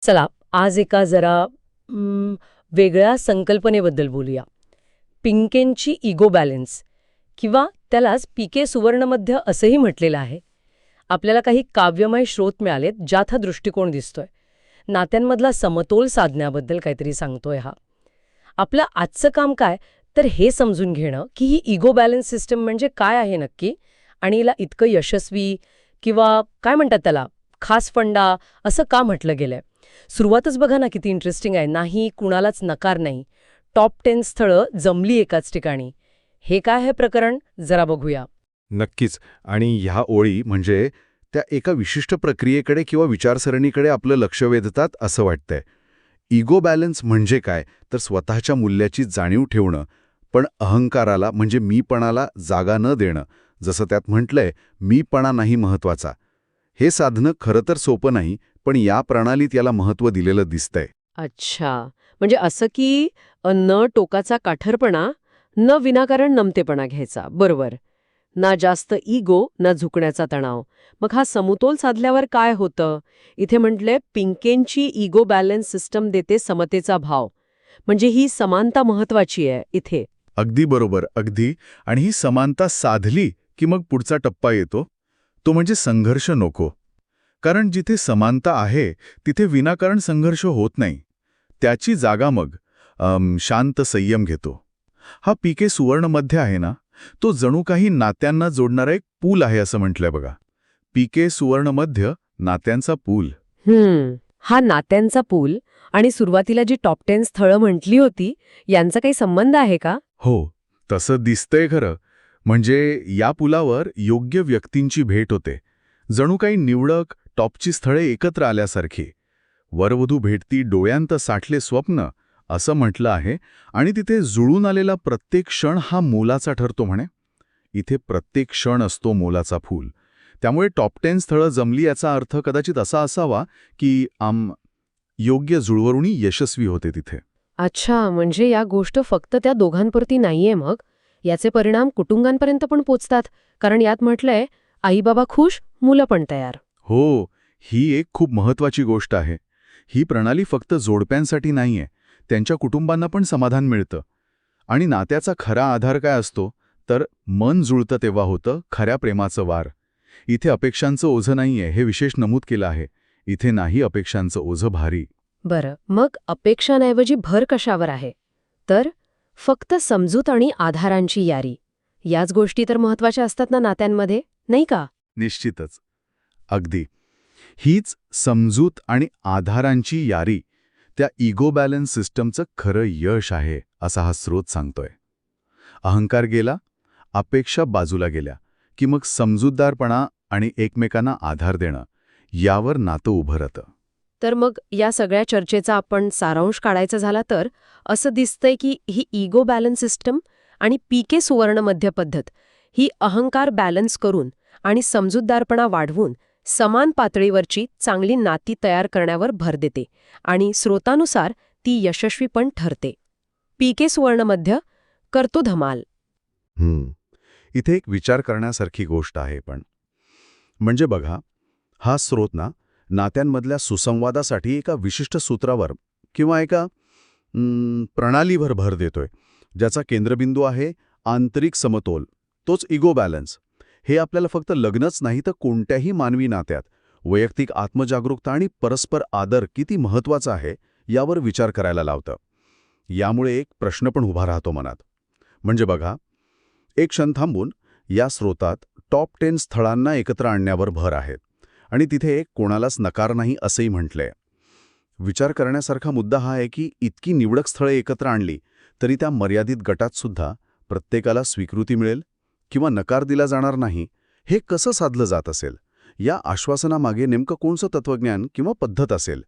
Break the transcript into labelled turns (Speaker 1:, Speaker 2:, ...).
Speaker 1: चला आज एका जरा वेगळ्या संकल्पनेबद्दल बोलूया. पिंकेंची इगो बॅलन्स किंवा त्यालाच पीके सुवर्णमध्य असंही म्हटलेलं आहे. आपल्याला काही काव्यमय स्रोत मिळालेत ज्यात हा दृष्टिकोन दिसतोय. नात्यांमधला समतोल साधण्याबद्दल काहीतरी सांगतोय हा. आपलं आजचं काम काय तर हे समजून घेणं की ही इगो बॅलन्स सिस्टम म्हणजे काय आहे नक्की, आणि हिला इतकं यशस्वी किंवा काय म्हणतात त्याला खास फंडा असं का म्हटलं गेलंय. सुरुवातच बघा ना किती इंटरेस्टिंग आहे. नाही कुणालाच नकार नाही, टॉप 10 स्थळं जमली एकाच ठिकाणी. हे काय आहे प्रकरण जरा बघूया.
Speaker 2: नक्कीच. आणि ह्या ओळी म्हणजे त्या एका विशिष्ट प्रक्रियेकडे किंवा विचारसरणीकडे आपलं लक्ष वेधतात असं वाटतंय. इगो बॅलन्स म्हणजे काय तर स्वतःच्या मूल्याची जाणीव ठेवणं, पण अहंकाराला म्हणजे मीपणाला जागा न देणं. जसं त्यात म्हटलंय, मीपणा नाही महत्वाचा. हे साधणं खरं तर सोपं नाही, पण या प्रणालीत याला महत्त्व दिलेलं दिसतंय.
Speaker 1: अच्छा, म्हणजे असं की न टोकाचा काठरपणा, न विनाकारण नमतेपणा घ्यायचा. बरोबर. ना जास्त इगो, ना झुकण्याचा तणाव. मग हा समतोल साधल्यावर काय होतं? इथे म्हटलंय पिंकेंची इगो बॅलन्स सिस्टम देते समतेचा भाव. म्हणजे ही समानता महत्वाची आहे इथे.
Speaker 2: अगदी बरोबर, अगदी. आणि ही समानता साधली की मग पुढचा टप्पा येतो, तो म्हणजे संघर्ष नको. कारण जिथे समानता आहे तिथे विनाकारण संघर्ष होत नाही. त्याची जागा मग शांत संयम घेतो. हा पीके सुवर्णमध्ये आहे ना, तो जणू काही नात्यांना जोडणारा एक पूल आहे असं म्हटलंय बघा. पीके सुवर्णमध्य नात्यांचा पूल.
Speaker 1: हा नात्यांचा पूल आणि सुरुवातीला जी टॉप 10 स्थळं म्हटली होती, यांचा काही संबंध आहे का?
Speaker 2: हो, तसं दिसतंय खरं. म्हणजे या पुलावर योग्य व्यक्तींची भेट होते. जणू काही निवडक टॉपची स्थळे एकत्र आल्यासारखी. वरवधू भेटती डोळ्यांत साठले स्वप्न असं म्हटलं आहे. आणि तिथे जुळून आलेला प्रत्येक क्षण हा मोलाचा ठरतो म्हणे. इथे प्रत्येक क्षण असतो मोलाचा फूल. त्यामुळे टॉप 10 स्थळं जमली याचा अर्थ कदाचित असा असावा की योग्य जुळवरुणी यशस्वी होते तिथे.
Speaker 1: अच्छा, म्हणजे या गोष्ट फक्त त्या दोघांपुरती नाहीये मग. याचे परिणाम कुटुंबांपर्यंत पण पोचतात. कारण यात म्हटलंय आई बाबा खुश, मुलं पण तयार.
Speaker 2: हो, ही एक खूप महत्वाची गोष्ट आहे. ही प्रणाली फक्त जोडप्यांसाठी नाहीये, त्यांच्या कुटुंबांना पण समाधान मिळतं. आणि नात्याचा खरा आधार काय असतो तर मन जुळतं तेव्हा होतं खऱ्या प्रेमाचं वार. इथे अपेक्षांचं ओझं नाहीये हे विशेष नमूद केलं आहे. इथे नाही अपेक्षांचं ओझं भारी.
Speaker 1: बरं, मग अपेक्षांऐवजी भर कशावर आहे? तर फक्त समजूत आणि आधारांची यारी. याच गोष्टी तर महत्वाच्या असतात ना नात्यांमध्ये, नाही का?
Speaker 2: निश्चितच. अगदी. हीच समजूत आणि आधारांची यारी त्या इगो बॅलन्स सिस्टमचं खरं यश आहे असा हा स्रोत सांगतोय. अहंकार गेला, अपेक्षा बाजूला गेल्या, की मग समजूतदारपणा आणि एकमेकांना आधार देणं यावर नातं उभं राहतं.
Speaker 1: तर मग या सगळ्या चर्चेचा आपण सारांश काढायचा झाला तर असं दिसतंय की ही इगो बॅलन्स सिस्टम आणि पीके सुवर्ण मध्य पद्धत ही अहंकार बॅलन्स करून आणि समजूतदारपणा वाढवून समान पातळीवरची चांगली नाती तयार करण्यावर भर देते आणि स्रोतानुसार ती यशस्वी पण ठरते. पीके सुवर्ण मध्य करतो धमाल.
Speaker 2: इथे एक विचार करण्यासारखी गोष्ट आहे पण. म्हणजे बघा, हा स्रोत ना नात्यांमधल्या सुसंवादासाठी एका विशिष्ट सूत्रावर किंवा एका प्रणालीवर भर देतोय, ज्याचा केंद्रबिंदू आहे आंतरिक समतोल, तोच इगो बॅलन्स. हे आपल्याला फक्त लग्नच नाही तर कोणत्याही मानवी नात्यात वैयक्तिक आत्मजागरूकता आणि परस्पर आदर किती महत्वाचा आहे यावर विचार करायला लावतं. यामुळे एक प्रश्न पण उभा राहतो मनात. म्हणजे बघा, एक क्षण थांबून या स्रोतात टॉप 10 स्थळांना एकत्र आणण्यावर भर आहे आणि तिथे कोणालाच नकार नाही असंही म्हटलंय. विचार करण्यासारखा मुद्दा हा आहे की इतकी निवडक स्थळे एकत्र आणली तरी त्या मर्यादित गटात सुद्धा प्रत्येकाला स्वीकृती मिळेल किंवा नकार दिला जाणार नाही. हे कसं साधलं जात असेल? या आश्वासनामागे नेमकं कोणचं तत्वज्ञान किंवा पद्धत असेल?